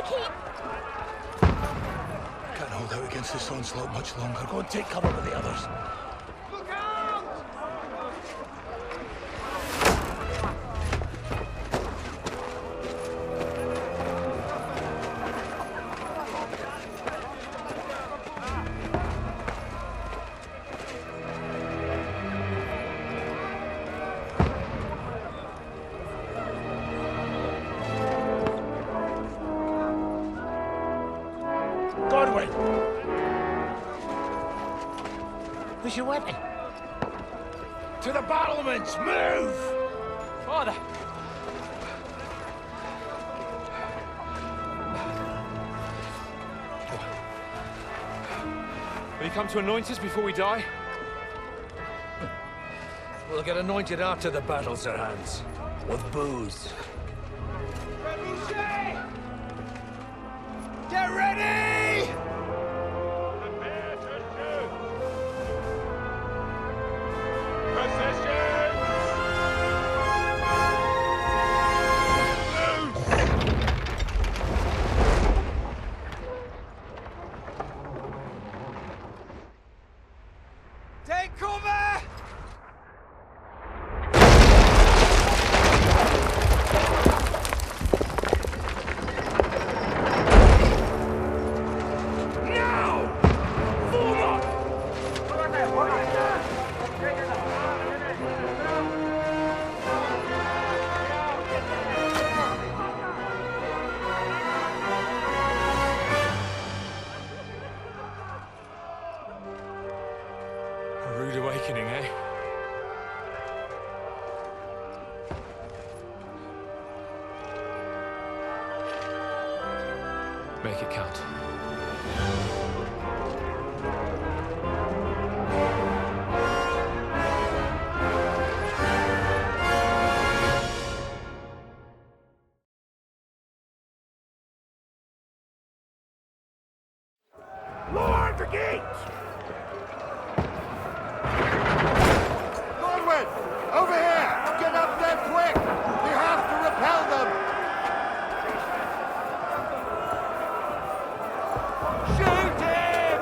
the keep. Can't hold out against this onslaught much longer. Go and take cover with the others. Look out! Godwin! Where's your weapon? To the battlements! Move! Father! Will you come to anoint us before we die? We'll get anointed after the battles are hands. With booze. Get ready! Prepare to shoot! Positions! Take cover! A rude awakening, eh? Make it count. Lord, the gate! Godwin! Over here! Get up there quick! We have to repel them! Shoot him!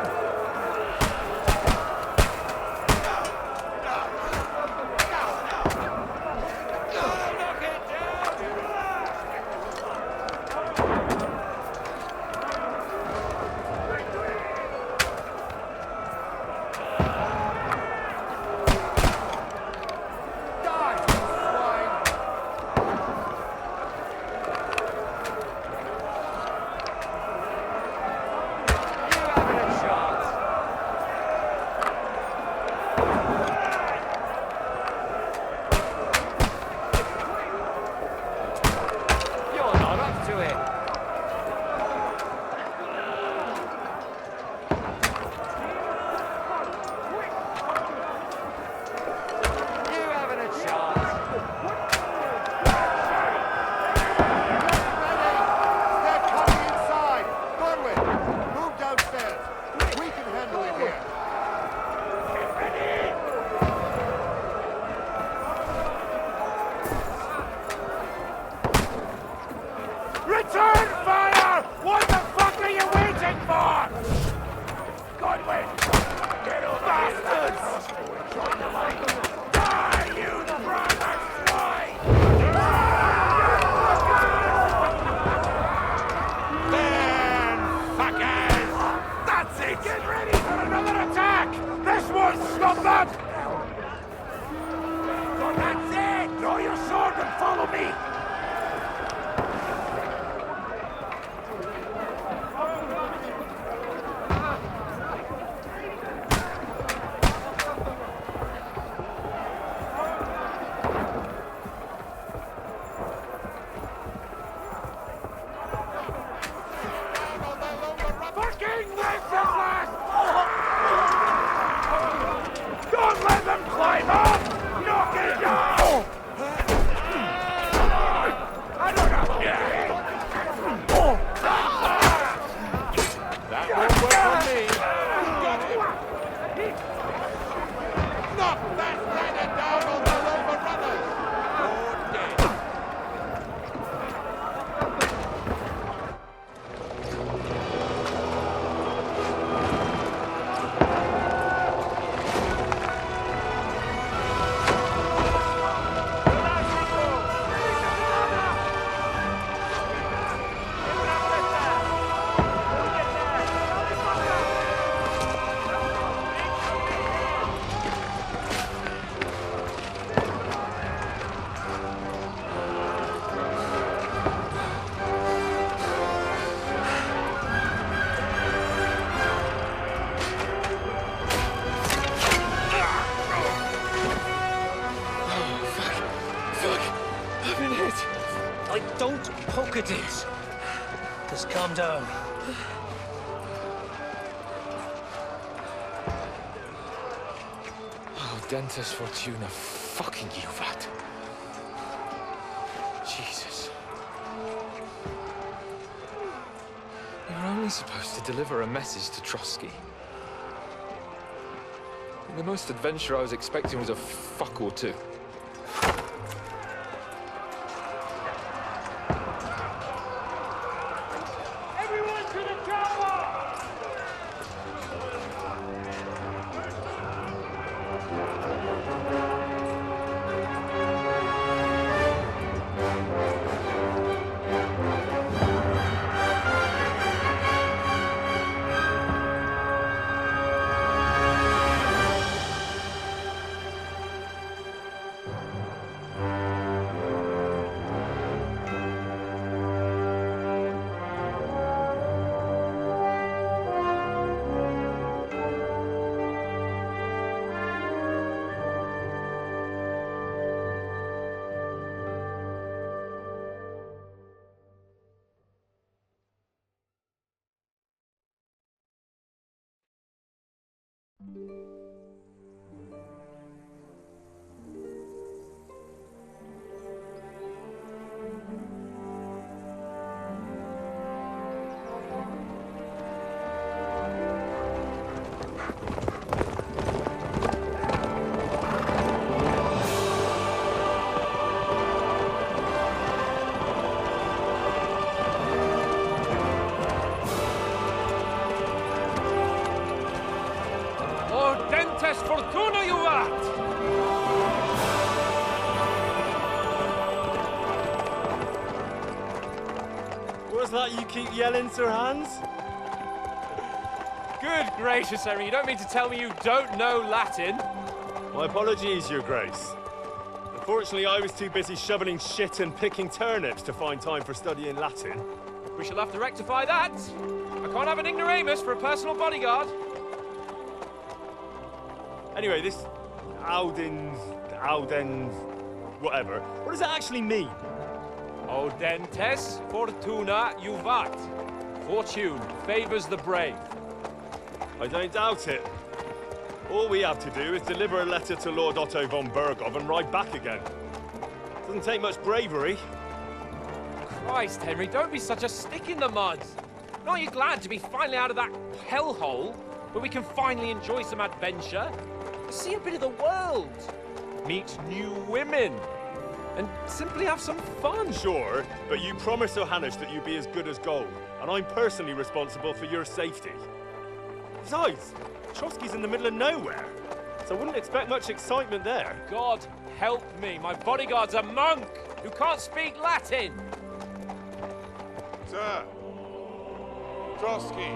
at this. Just calm down. Oh, Dentes Fortuna, fucking you, that. Jesus. You're only supposed to deliver a message to Trotsky. And the most adventure I was expecting was a fuck or two. Everyone to the chopper! Fortuna, you art! What's that you keep yelling, Sir Hans? Good gracious, Henry, you don't mean to tell me you don't know Latin? My apologies, Your Grace. Unfortunately, I was too busy shoveling shit and picking turnips to find time for studying Latin. We shall have to rectify that. I can't have an ignoramus for a personal bodyguard. Anyway, this Audens, whatever. What does that actually mean? Audentes fortuna juvat. Fortune favors the brave. I don't doubt it. All we have to do is deliver a letter to Lord Otto von Bergov and ride back again. Doesn't take much bravery. Christ, Henry, don't be such a stick in the mud. Aren't you glad to be finally out of that hellhole where we can finally enjoy some adventure? See a bit of the world, meet new women, and simply have some fun. Sure, but you promised Johannes that you'd be as good as gold, and I'm personally responsible for your safety. Besides, Trotsky's in the middle of nowhere, so I wouldn't expect much excitement there. God help me, my bodyguard's a monk who can't speak Latin. Sir. Trotsky.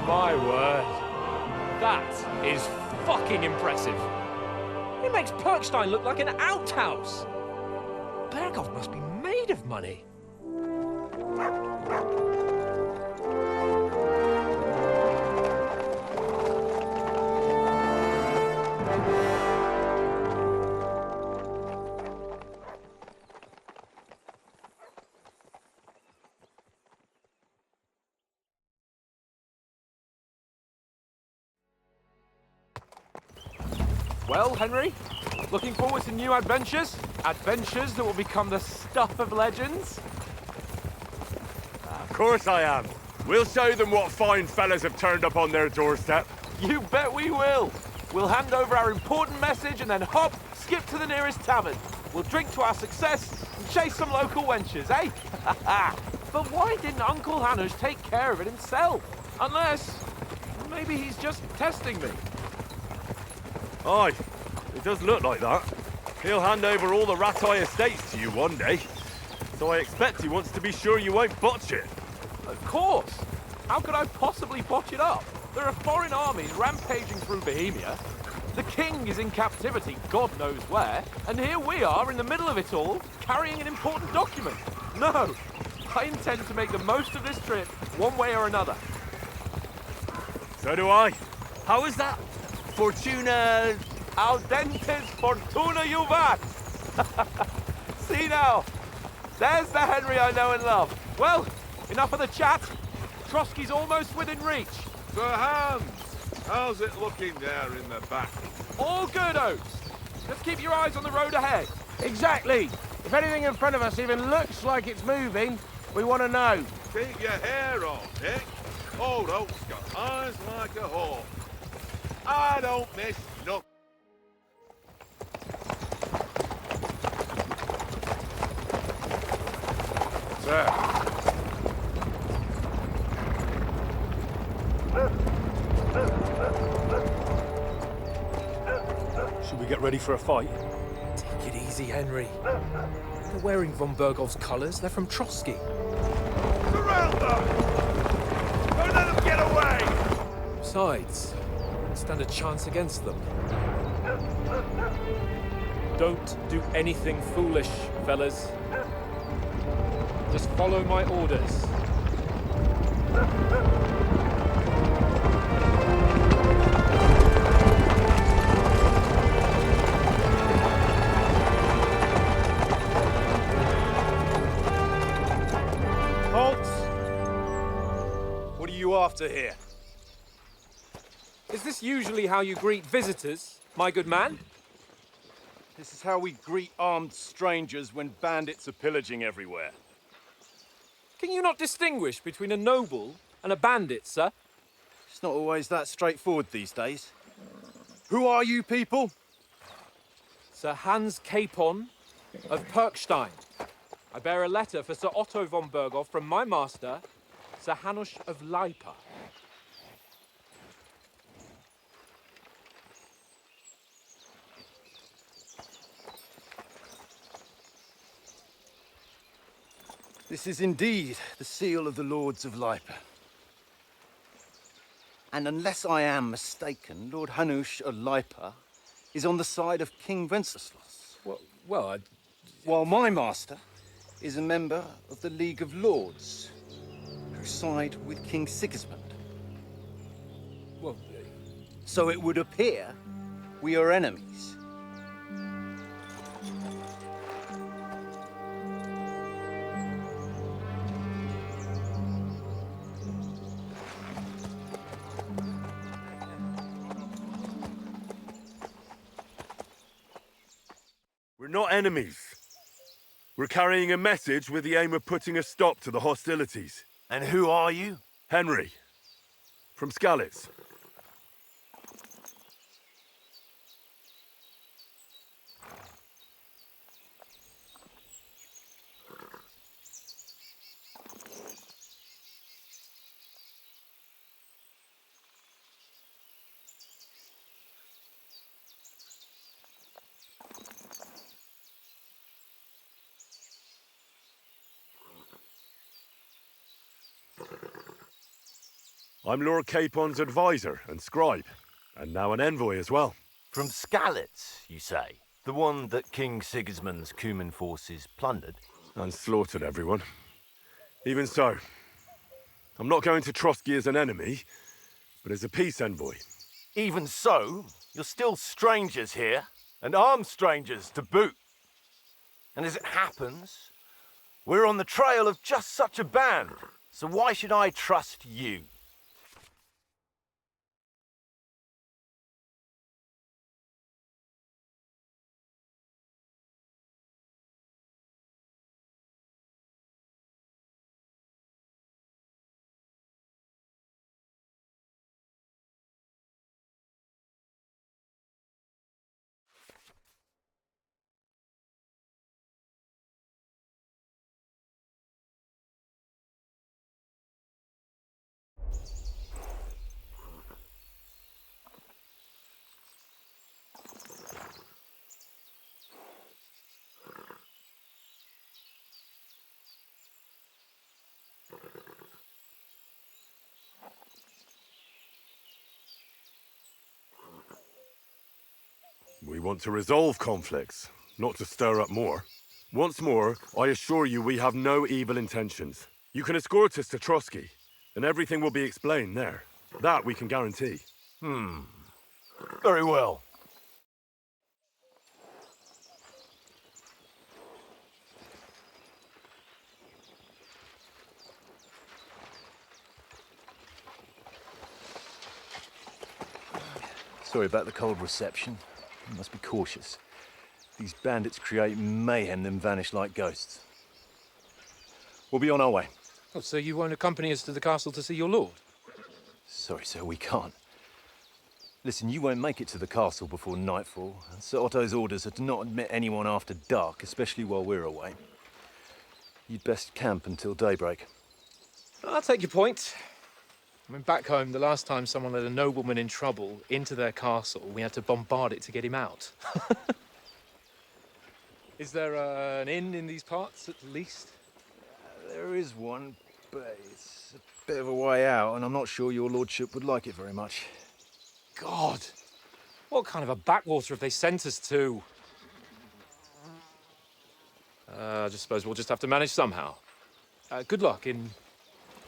My word. That is fucking impressive. It makes Perkstein look like an outhouse. Bergov must be made of money. Well, Henry, looking forward to new adventures? Adventures that will become the stuff of legends? Of course I am. We'll show them what fine fellas have turned up on their doorstep. You bet we will. We'll hand over our important message and then hop, skip to the nearest tavern. We'll drink to our success and chase some local wenches, eh? But why didn't Uncle Hanush take care of it himself? Unless, maybe he's just testing me. Aye, it does look like that. He'll hand over all the Ratai estates to you one day. So I expect he wants to be sure you won't botch it. Of course. How could I possibly botch it up? There are foreign armies rampaging through Bohemia. The king is in captivity, God knows where, and here we are in the middle of it all, carrying an important document. No, I intend to make the most of this trip, one way or another. So do I. How is that? Fortuna... Audentes fortuna juvat! See now, there's the Henry I know and love. Well, enough of the chat. Trotsky's almost within reach. Sir Hans, how's it looking there in the back? All good, Oates. Just keep your eyes on the road ahead. Exactly. If anything in front of us even looks like it's moving, we want to know. Keep your hair on, Dick. Old Oak's got eyes like a hawk. I don't miss nothing. Sir. Should we get ready for a fight? Take it easy, Henry. They're wearing von Bergov's colours. They're from Trotsky. Surround them! Don't let them get away! Besides, stand a chance against them. Don't do anything foolish, fellas. Just follow my orders. Halt! What are you after here? Is this usually how you greet visitors, my good man? This is how we greet armed strangers when bandits are pillaging everywhere. Can you not distinguish between a noble and a bandit, sir? It's not always that straightforward these days. Who are you people? Sir Hans Capon of Perkstein. I bear a letter for Sir Otto von Berghoff from my master, Sir Hanush of Lipa. This is indeed the seal of the Lords of Lipa. And unless I am mistaken, Lord Hanush of Lipa is on the side of King Wenceslas. Well, While my master is a member of the League of Lords, who side with King Sigismund. well, So it would appear we are enemies. We're not enemies. We're carrying a message with the aim of putting a stop to the hostilities. And who are you? Henry, from Skalitz. I'm Lord Capon's advisor and scribe, and now an envoy as well. From Skalitz, you say? The one that King Sigismund's Cuman forces plundered? And slaughtered everyone. Even so, I'm not going to Trotsky as an enemy, but as a peace envoy. Even so, you're still strangers here, and armed strangers to boot. And as it happens, we're on the trail of just such a band, so why should I trust you? We want to resolve conflicts, not to stir up more. Once more, I assure you we have no evil intentions. You can escort us to Trotsky, and everything will be explained there. That we can guarantee. Very well. Sorry about the cold reception. You must be cautious. These bandits create mayhem, then vanish like ghosts. We'll be on our way. Oh, so you won't accompany us to the castle to see your lord? Sorry, sir, we can't. Listen, you won't make it to the castle before nightfall. And Sir Otto's orders are to not admit anyone after dark, especially while we're away. You'd best camp until daybreak. I'll take your point. I mean, back home, the last time someone let a nobleman in trouble into their castle, we had to bombard it to get him out. Is there an inn in these parts, at least? There is one, but it's a bit of a way out, and I'm not sure your lordship would like it very much. God! What kind of a backwater have they sent us to? I just suppose we'll just have to manage somehow. Good luck in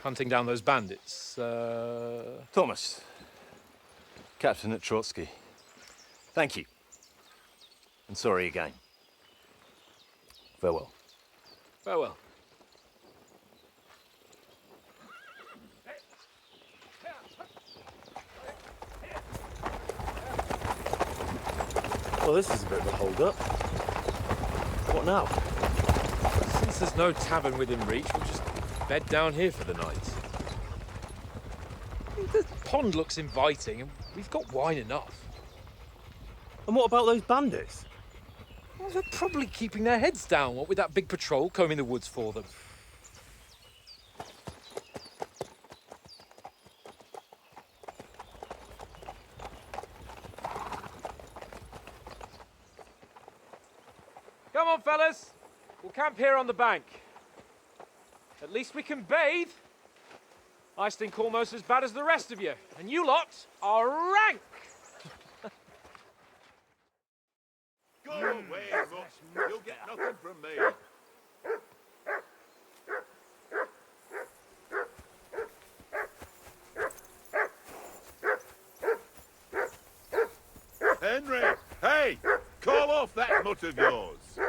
hunting down those bandits. Thomas, captain at Trotsky. Thank you. And sorry again. Farewell. Farewell. Well, this is a bit of a hold-up. What now? Since there's no tavern within reach, we'll just bed down here for the night. The pond looks inviting, and we've got wine enough. And what about those bandits? Well, they're probably keeping their heads down, what with that big patrol combing the woods for them. Come on, fellas. We'll camp here on the bank. At least we can bathe. I stink almost as bad as the rest of you, and you lot are rank. Go away, Mutt. You'll get nothing from me. Henry! Hey! Call off that mutt of yours!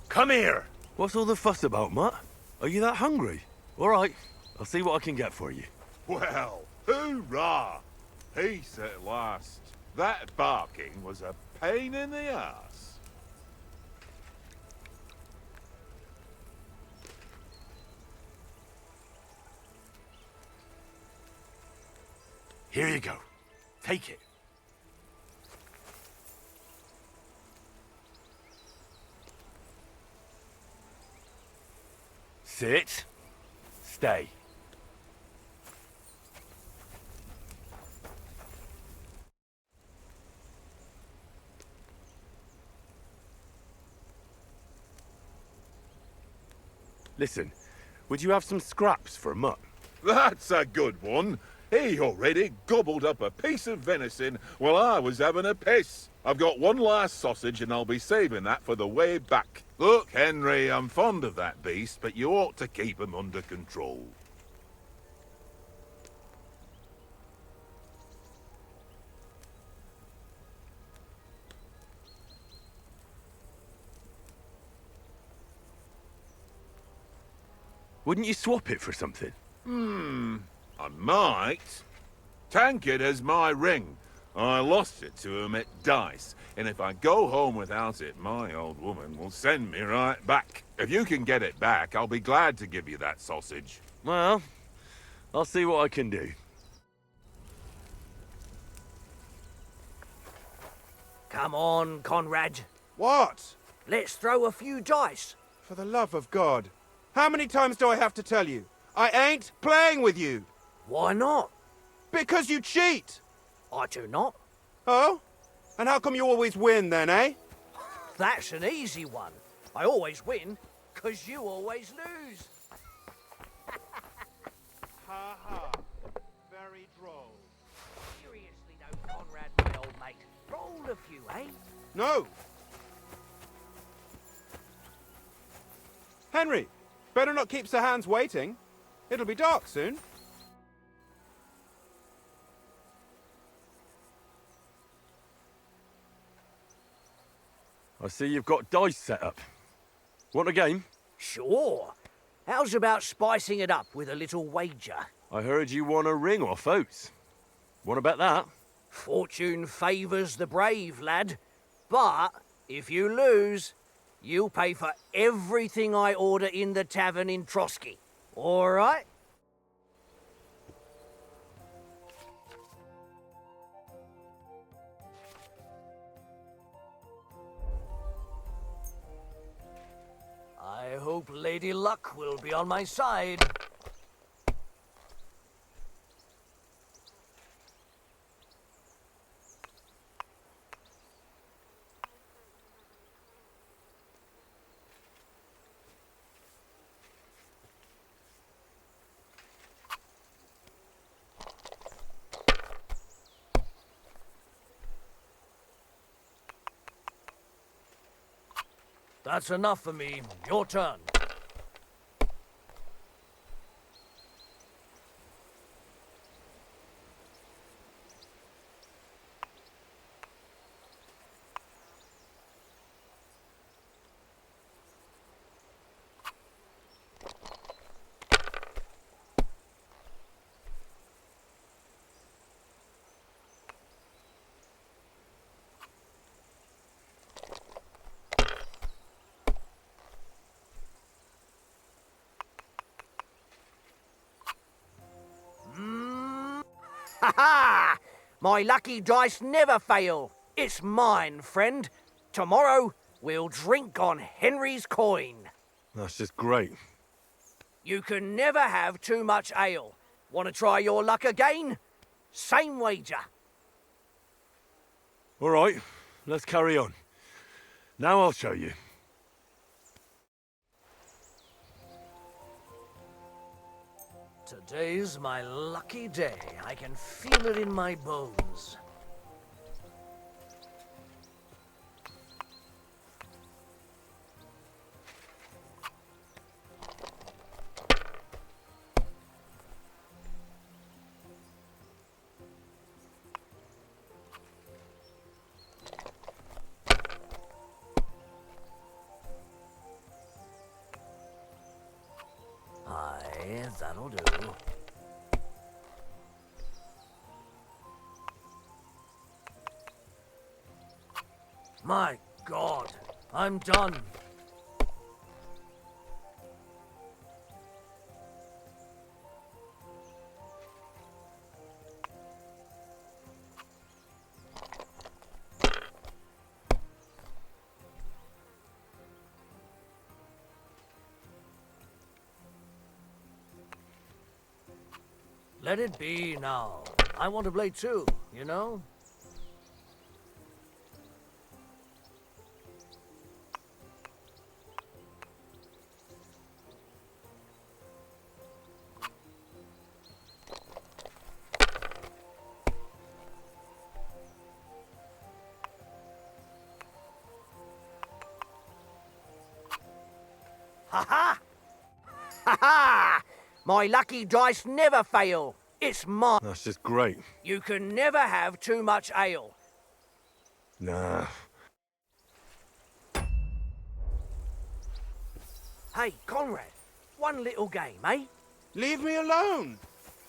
Come here! What's all the fuss about, Mutt? Are you that hungry? All right, I'll see what I can get for you. Well, hoorah! Peace at last. That barking was a pain in the arse. Here you go. Take it. Sit. Stay. Listen, would you have some scraps for Mutt? That's a good one. He already gobbled up a piece of venison while I was having a piss. I've got one last sausage and I'll be saving that for the way back. Look, Henry, I'm fond of that beast, but you ought to keep him under control. Wouldn't you swap it for something? I might. Tankard has my ring. I lost it to him at dice, and if I go home without it, my old woman will send me right back. If you can get it back, I'll be glad to give you that sausage. Well, I'll see what I can do. Come on, Conrad. What? Let's throw a few dice. For the love of God. How many times do I have to tell you? I ain't playing with you. Why not? Because you cheat. I do not. Oh? And how come you always win then, eh? That's an easy one. I always win, 'cause you always lose. Ha ha. Very droll. Seriously though, Conrad, old mate. Roll a few, eh? No! Henry, better not keep Sir Hans waiting. It'll be dark soon. I see you've got dice set up. Want a game? Sure. How's about spicing it up with a little wager? I heard you won a ring off Oates. Want to bet that? Fortune favours the brave, lad. But if you lose, you'll pay for everything I order in the tavern in Trotsky. All right? I hope Lady Luck will be on my side. That's enough for me. Your turn. Ha ha! My lucky dice never fail. It's mine, friend. Tomorrow, we'll drink on Henry's coin. That's just great. You can never have too much ale. Want to try your luck again? Same wager. All right, let's carry on. Now I'll show you. Today's my lucky day. I can feel it in my bones. Aye, that'll do. My God, I'm done. Let it be now. I want to play too, you know? Ha ha! Ha ha! My lucky dice never fail. It's mine. That's just great. You can never have too much ale. Nah. Hey, Conrad, one little game, eh? Leave me alone.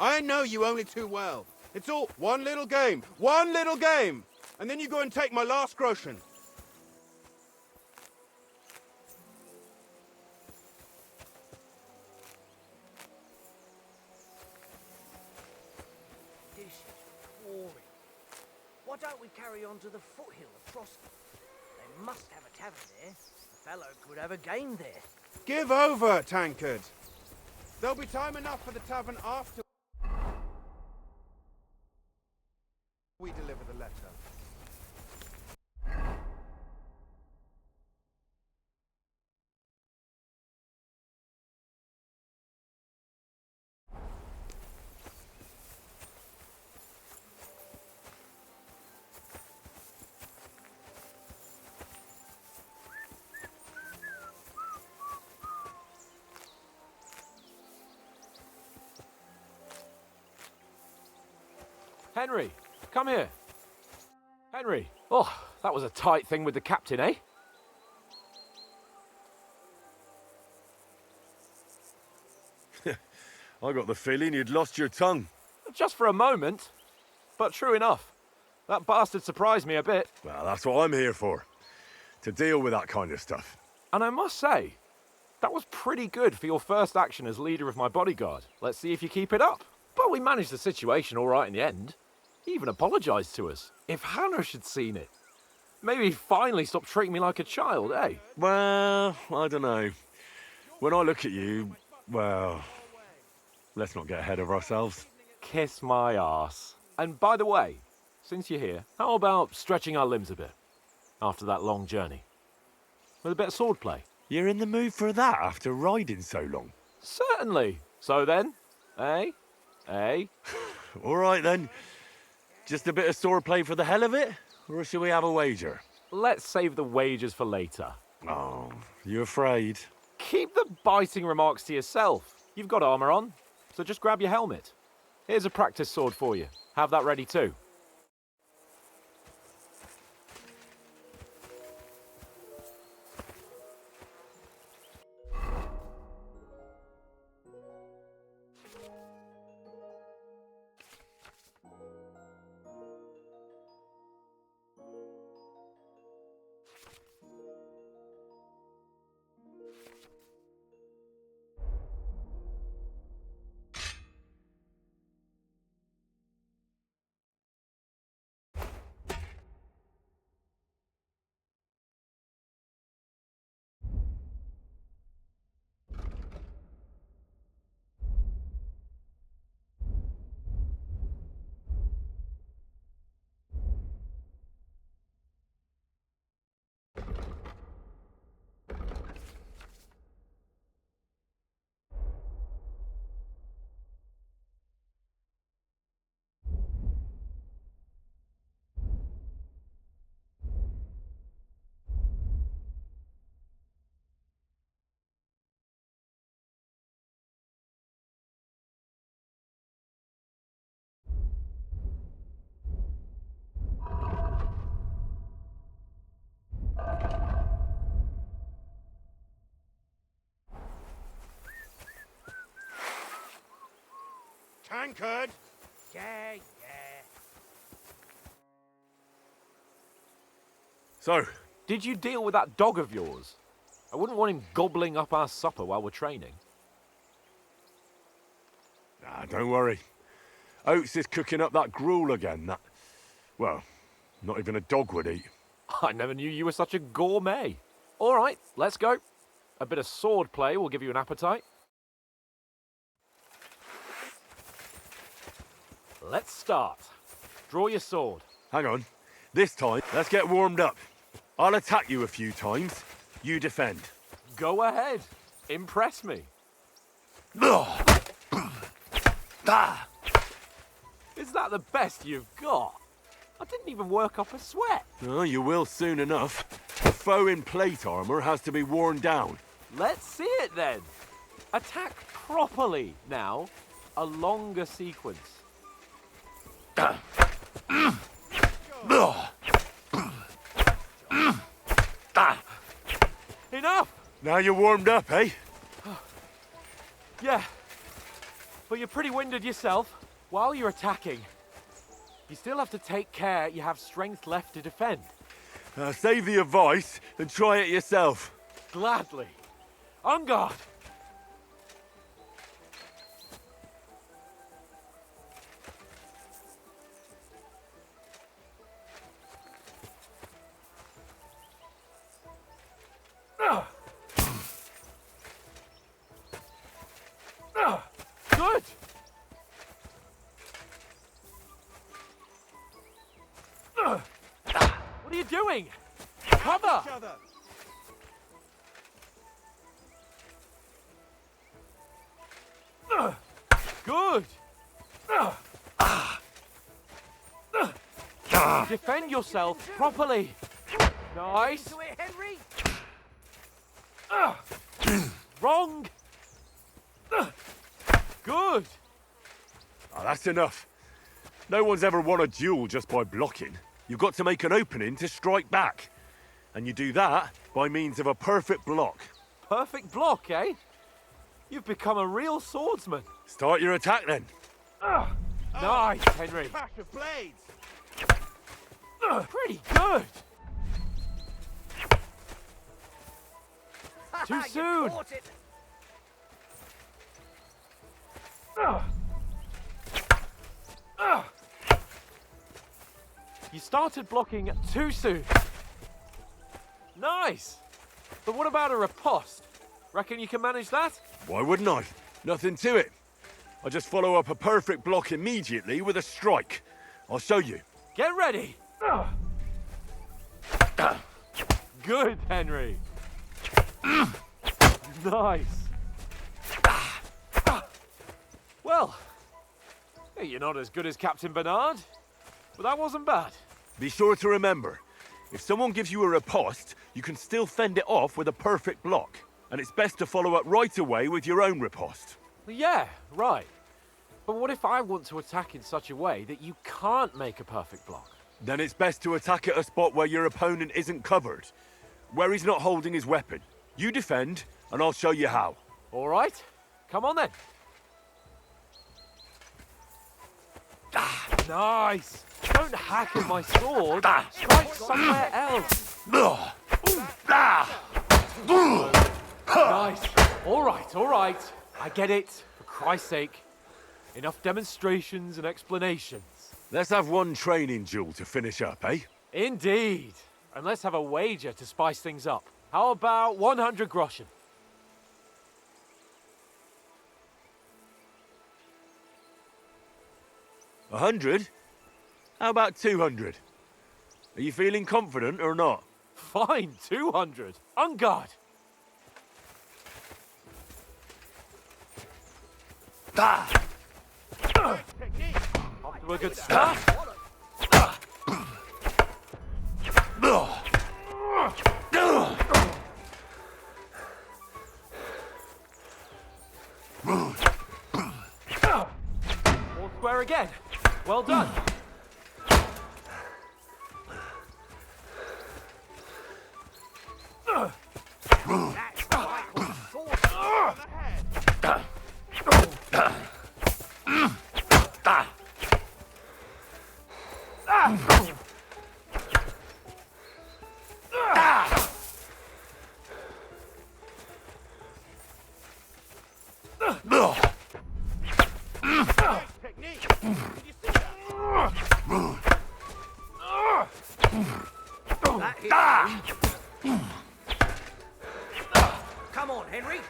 I know you only too well. It's all one little game. One little game. And then you go and take my last groschen. This is boring. Why don't we carry on to the foothill of Trotsky? They must have a tavern there. A fellow could have a game there. Give over, Tankard. There'll be time enough for the tavern after we deliver the letter. Henry, come here. Henry. Oh, that was a tight thing with the captain, eh? I got the feeling you'd lost your tongue. Just for a moment. But true enough. That bastard surprised me a bit. Well, that's what I'm here for. To deal with that kind of stuff. And I must say, that was pretty good for your first action as leader of my bodyguard. Let's see if you keep it up. But we managed the situation all right in the end. He even apologised to us. If Hannah had seen it, maybe he'd finally stop treating me like a child, eh? Well, I don't know. When I look at you, well, let's not get ahead of ourselves. Kiss my arse. And by the way, since you're here, how about stretching our limbs a bit after that long journey? With a bit of swordplay. You're in the mood for that after riding so long? Certainly. So then, eh? Eh? All right then. Just a bit of swordplay for the hell of it? Or shall we have a wager? Let's save the wagers for later. Oh, you afraid? Keep the biting remarks to yourself. You've got armour on, so just grab your helmet. Here's a practice sword for you. Have that ready too. Tankard! Yeah. So, Did you deal with that dog of yours? I wouldn't want him gobbling up our supper while we're training. nah, don't worry. Oates is cooking up that gruel again, that... Well, not even a dog would eat. I never knew you were such a gourmet. All right, let's go. A bit of sword play will give you an appetite. Let's start. Draw your sword. Hang on. This time, let's get warmed up. I'll attack you a few times. You defend. Go ahead. Impress me. Is that the best you've got? I didn't even work up a sweat. Oh, you will soon enough. The foe in plate armor has to be worn down. Let's see it then. Attack properly now. A longer sequence. Enough! Now you're warmed up, eh? Yeah. But you're pretty winded yourself. While you're attacking, you still have to take care you have strength left to defend. Save the advice and try it yourself. Gladly. On guard! Good! What are you doing? Cover! Good! Defend yourself properly. Nice. Do it, Henry! Wrong. Good. Oh, that's enough. No one's ever won a duel just by blocking. You've got to make an opening to strike back. And you do that by means of a perfect block. Perfect block, eh? You've become a real swordsman. Start your attack then. Nice, Henry. Clash of blades! Pretty good. Too You soon. caught it. You started blocking too soon. Nice. But what about a riposte? Reckon you can manage that? Why wouldn't I? Nothing to it. I just follow up a perfect block immediately with a strike. I'll show you. Get ready. Good, Henry. Nice. Well, hey, you're not as good as Captain Bernard, but that wasn't bad. Be sure to remember, if someone gives you a riposte, you can still fend it off with a perfect block. And it's best to follow up right away with your own riposte. Yeah, right. But what if I want to attack in such a way that you can't make a perfect block? Then it's best to attack at a spot where your opponent isn't covered, where he's not holding his weapon. You defend, and I'll show you how. All right, come on then. Nice. Don't hack at my sword. Strike somewhere else. Nice. All right. I get it. For Christ's sake. Enough demonstrations and explanations. Let's have one training duel to finish up, eh? Indeed. And let's have a wager to spice things up. How about 100 groschen? 100? How about 200? Are you feeling confident or not? Fine, 200. On guard. Off to a good start. All square again. Well done. Come on, Henry.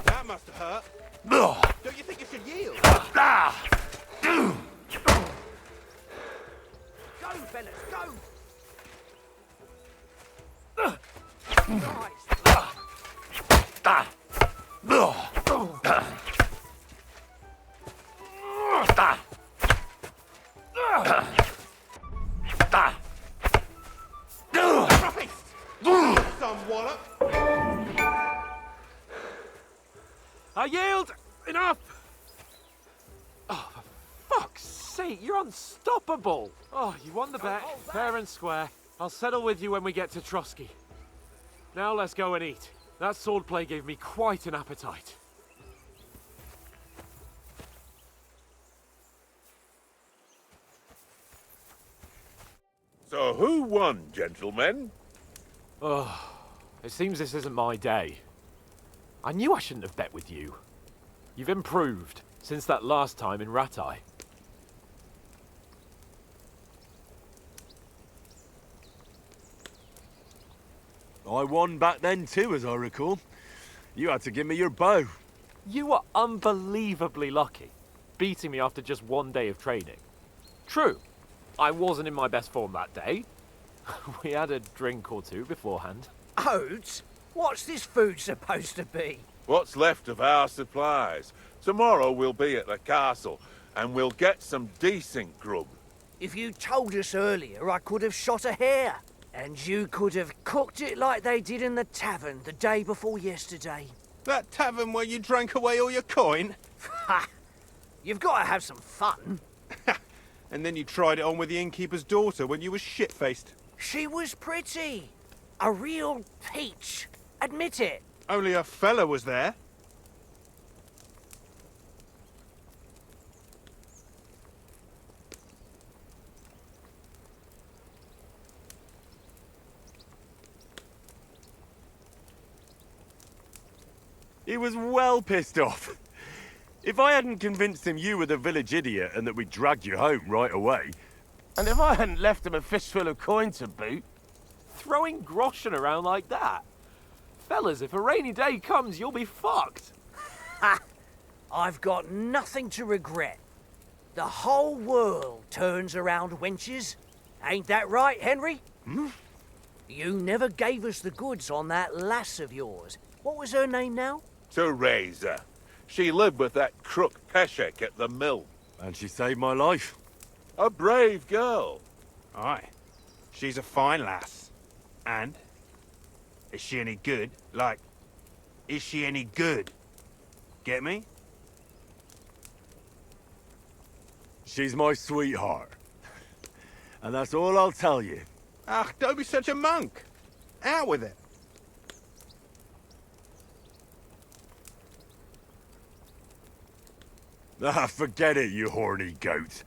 That must have hurt. Don't you think you should yield? Go, fellas, go. Nice. Some wallop. I yield! Enough! Oh, for fuck's sake, you're unstoppable! Oh, you won the bet, fair and square. I'll settle with you when we get to Trotsky. Now let's go and eat. That swordplay gave me quite an appetite. So who won, gentlemen? Oh, it seems this isn't my day. I knew I shouldn't have bet with you. You've improved since that last time in Ratai. I won back then too, as I recall. You had to give me your bow. You were unbelievably lucky, beating me after just one day of training. True, I wasn't in my best form that day. We had a drink or two beforehand. Oates, What's this food supposed to be? What's left of our supplies. Tomorrow we'll be at the castle, and we'll get some decent grub. If you told us earlier, I could have shot a hare. And you could have cooked it like they did in the tavern the day before yesterday. That tavern where you drank away all your coin? Ha! You've got to have some fun. And then you tried it on with the innkeeper's daughter when you were shit-faced. She was pretty. A real peach. Admit it. Only a fella was there. He was well pissed off. If I hadn't convinced him you were the village idiot and that we dragged you home right away... And if I hadn't left him a fistful of coin to boot... Throwing groschen around like that? Fellas, if a rainy day comes, you'll be fucked. Ha! I've got nothing to regret. The whole world turns around wenches. Ain't that right, Henry? Hmm? You never gave us the goods on that lass of yours. What was her name now? Teresa. She lived with that crook Peshek at the mill. And she saved my life. A brave girl. Aye. She's a fine lass. And? Is she any good? Like, is she any good? Get me? She's my sweetheart. And that's all I'll tell you. Ah, don't be such a monk. Out with it. Ah, forget it, you horny goat.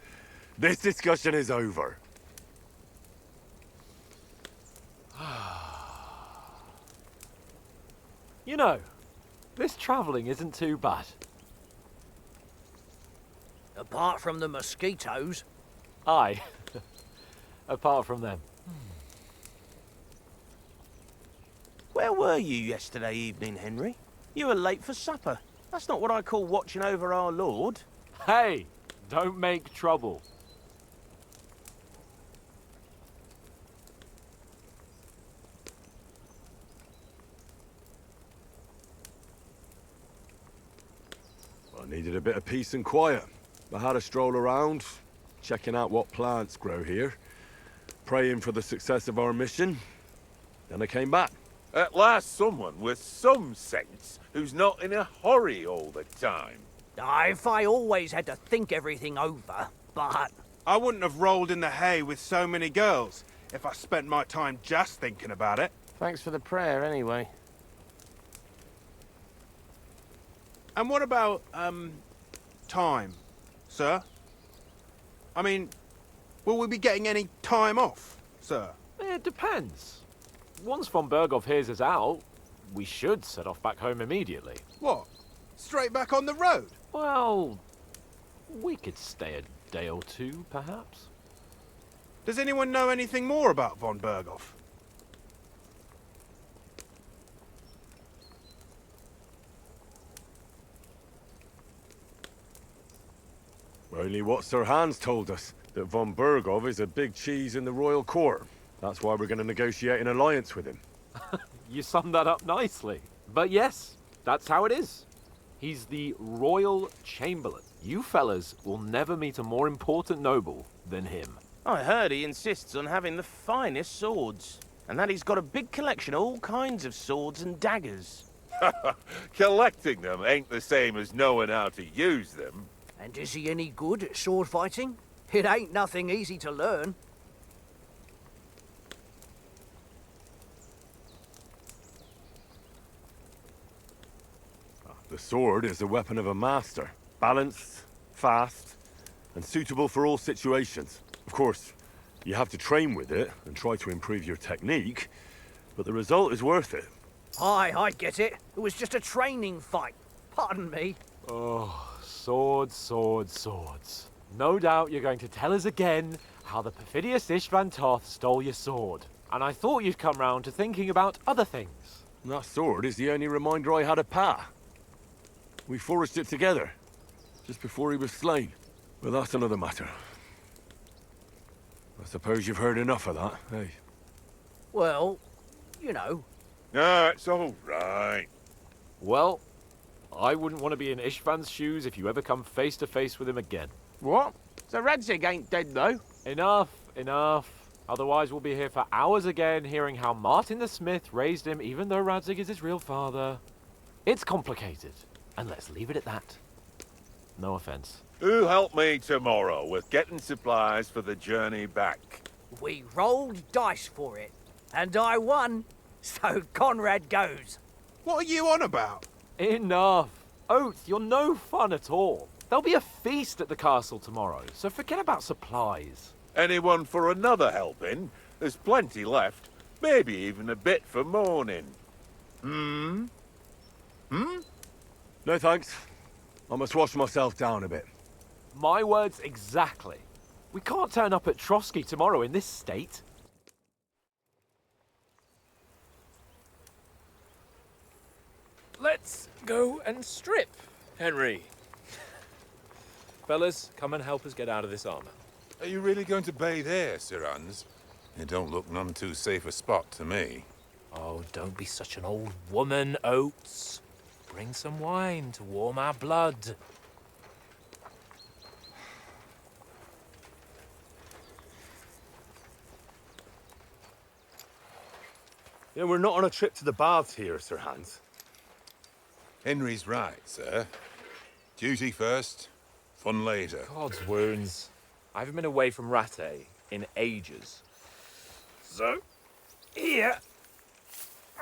This discussion is over. You know, this travelling isn't too bad. Apart from the mosquitoes. Aye. Apart from them. Where were you yesterday evening, Henry? You were late for supper. That's not what I call watching over our Lord. Hey, don't make trouble. I needed a bit of peace and quiet. I had a stroll around, checking out what plants grow here, praying for the success of our mission. Then I came back. At last someone with some sense who's not in a hurry all the time. If I always had to think everything over, but... I wouldn't have rolled in the hay with so many girls if I spent my time just thinking about it. Thanks for the prayer, anyway. And what about, time, sir? I mean, will we be getting any time off, sir? It depends. Once von Berghoff hears us out, we should set off back home immediately. What? Straight back on the road? Well, we could stay a day or two, perhaps. Does anyone know anything more about von Berghoff? Only what Sir Hans told us, that von Berghoff is a big cheese in the royal court. That's why we're going to negotiate an alliance with him. You summed that up nicely. But yes, that's how it is. He's the royal chamberlain. You fellas will never meet a more important noble than him. I heard he insists on having the finest swords, and that he's got a big collection of all kinds of swords and daggers. Collecting them ain't the same as knowing how to use them. And is he any good at sword fighting? It ain't nothing easy to learn. The sword is the weapon of a master. Balanced, fast, and suitable for all situations. Of course, you have to train with it and try to improve your technique, but the result is worth it. Aye, I get it. It was just a training fight. Pardon me. Oh, swords, swords, swords. No doubt you're going to tell us again how the perfidious Istvan Toth stole your sword. And I thought you'd come round to thinking about other things. That sword is the only reminder I had of Pa. We forged it together, just before he was slain. But that's another matter. I suppose you've heard enough of that, eh? Well, you know, No, it's all right. Well, I wouldn't want to be in Ishvan's shoes if you ever come face to face with him again. What? So Radzig ain't dead, though? Enough, enough. Otherwise we'll be here for hours again hearing how Martin the Smith raised him even though Radzig is his real father. It's complicated, and let's leave it at that. No offense. Who helped me tomorrow with getting supplies for the journey back? We rolled dice for it, and I won, so Conrad goes. What are you on about? Enough. Oath, you're no fun at all. There'll be a feast at the castle tomorrow, so forget about supplies. Anyone for another helping? There's plenty left. Maybe even a bit for morning. Hmm? No thanks. I must wash myself down a bit. My words exactly. We can't turn up at Trotsky tomorrow in this state. Let's go and strip, Henry. Fellas, come and help us get out of this armor. Are you really going to bathe here, Sir Hans? It don't look none too safe a spot to me. Oh, don't be such an old woman, Oates. Bring some wine to warm our blood. Yeah, we're not on a trip to the baths here, Sir Hans. Henry's right, sir. Duty first, fun later. God's wounds. I haven't been away from Rattay in ages. So, here,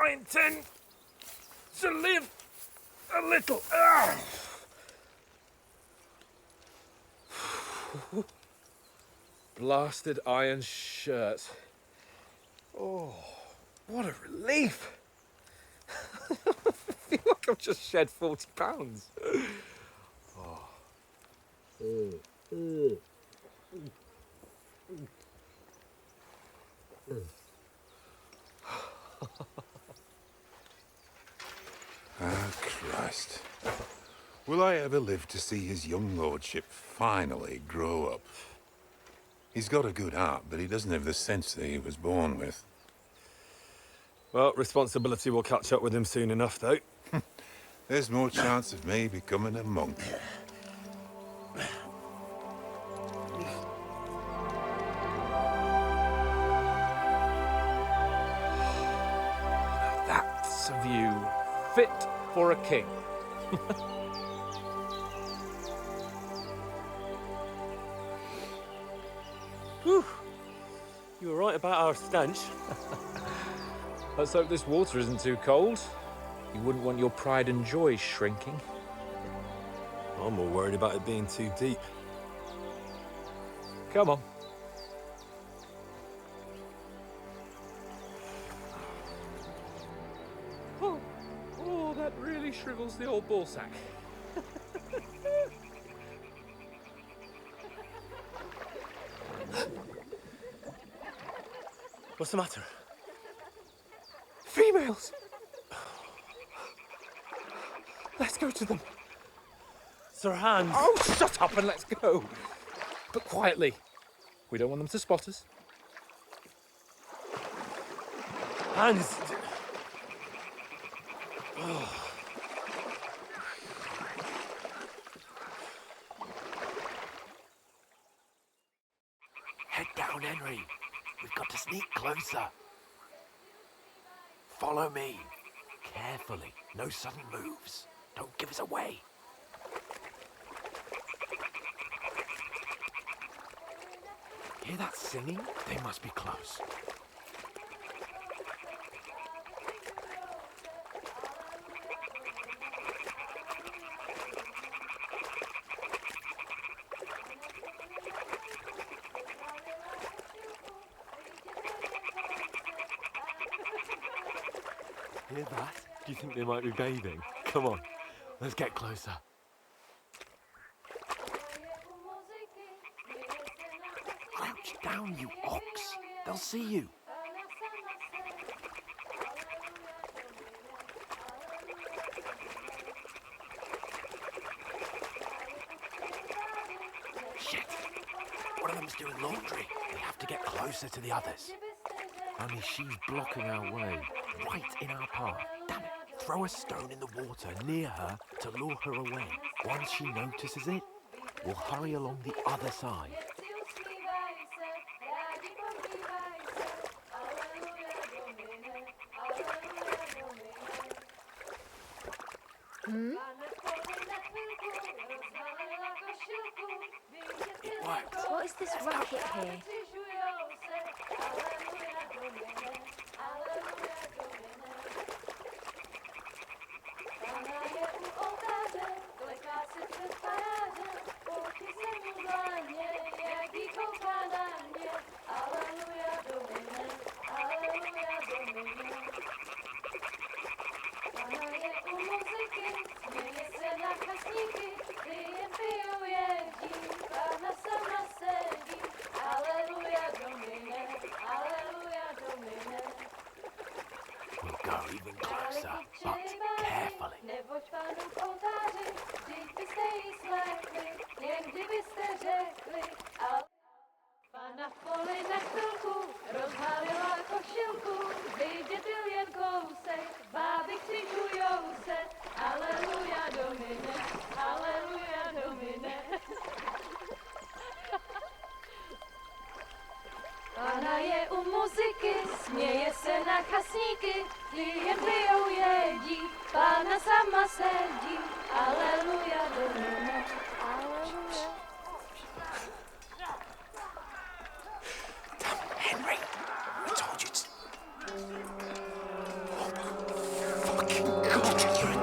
I intend to live a little. Blasted iron shirt. Oh, what a relief. I feel like I've just shed 40 pounds. Ah, Christ. Will I ever live to see his young lordship finally grow up? He's got a good heart, but he doesn't have the sense that he was born with. Well, responsibility will catch up with him soon enough, though. There's more chance of me becoming a monk. That's a view fit for a king. Whew. You were right about our stench. Let's hope this water isn't too cold. You wouldn't want your pride and joy shrinking. I'm more worried about it being too deep. Come on. Oh, that really shrivels the old ball sack. What's the matter? Females! Let's go to them. Sir Hans! Oh, shut up and let's go. But quietly. We don't want them to spot us. Hans! Head down, Henry. We've got to sneak closer. Follow me. Carefully. No sudden moves. Don't give us away. Hear that singing? They must be close. Hear that? Do you think they might be bathing? Come on, let's get closer. Crouch down, you ox. They'll see you. Shit. One of them's doing laundry. We have to get closer to the others. Only she's blocking our way, right in our path. Damn it. Throw a stone in the water near her to lure her away. Once she notices it, we'll hurry along the other side. It worked. What is this racket here? We'll go even closer, but carefully. Pana v poli na chvilku rozhalila košilku, vyjde byl jen kousek, báby křičujou se, aleluja domine, aleluja domine. Pana je u muziky, směje se na chasníky, ty jen pijou jedí, Pána sama sedí, aleluja domine, aleluja. Henry, I told you to... Oh, fucking God, you're a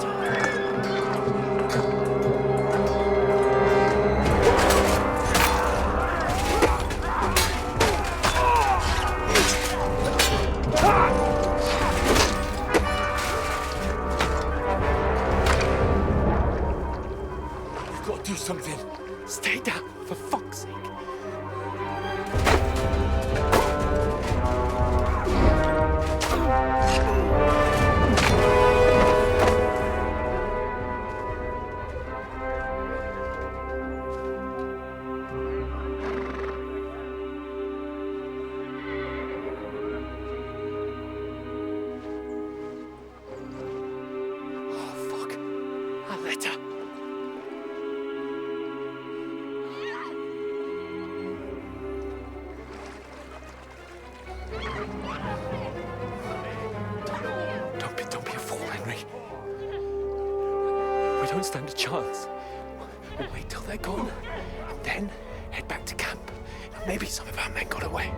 You've got to do something. Stay down, for fuck's sake. Don't be a fool, Henry. We don't stand a chance. We'll wait till they're gone, and then head back to camp. Maybe some of our men got away.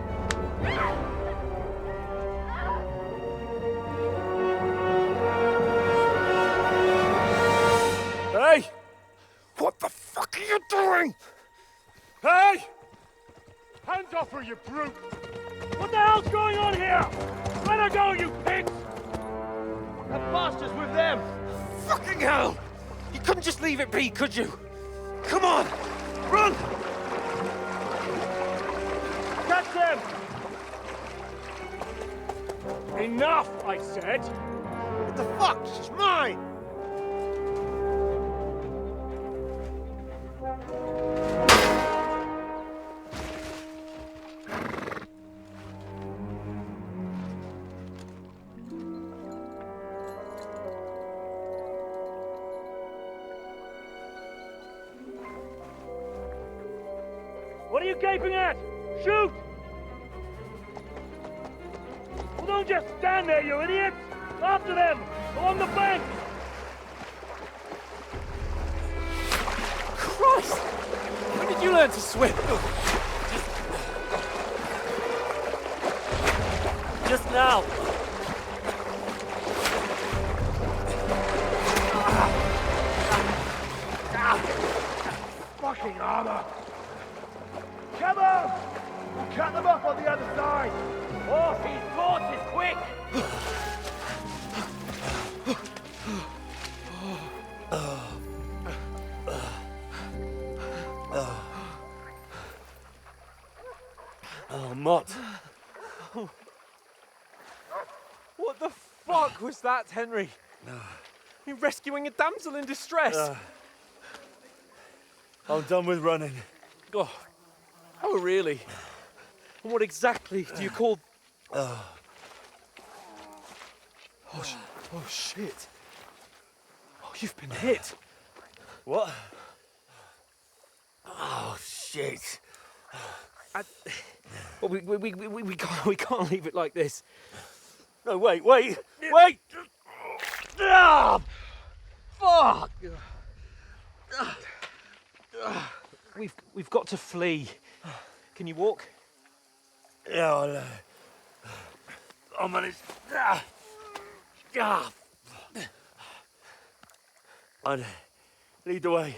Hey! What the fuck are you doing? Hey! Hands off her, you brute! What the hell's going on here? Let her go, you pigs! That bastard's with them! Fucking hell! You couldn't just leave it be, could you? Come on! Run! Catch them! Enough, I said! What the fuck? She's mine! What are you gaping at? Shoot! Well, don't just stand there, you idiots! After them! Along the bank! Christ! When did you learn to swim? Just now! Fucking armor! Come on! We'll cut them off on the other side! Horse, he's horses, quick! Oh, Mott. What the fuck was that, Henry? You're rescuing a damsel in distress. I'm done with running. Oh, really? And what exactly do you call Oh, shit. Oh, you've been hit. What? Oh, shit. Well, we can't leave it like this. No, wait! Ah! Fuck! We've got to flee. Can you walk? Yeah, I'll manage. I'd lead the way.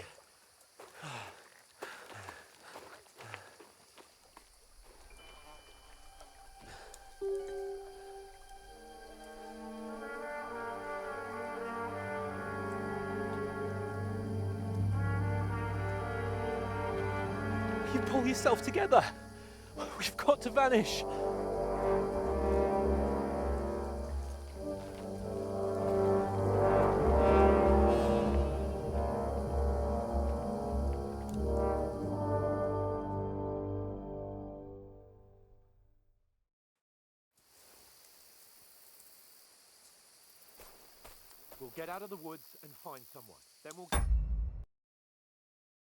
You pull yourself together. We've got to vanish. We'll get out of the woods and find someone. Then we'll...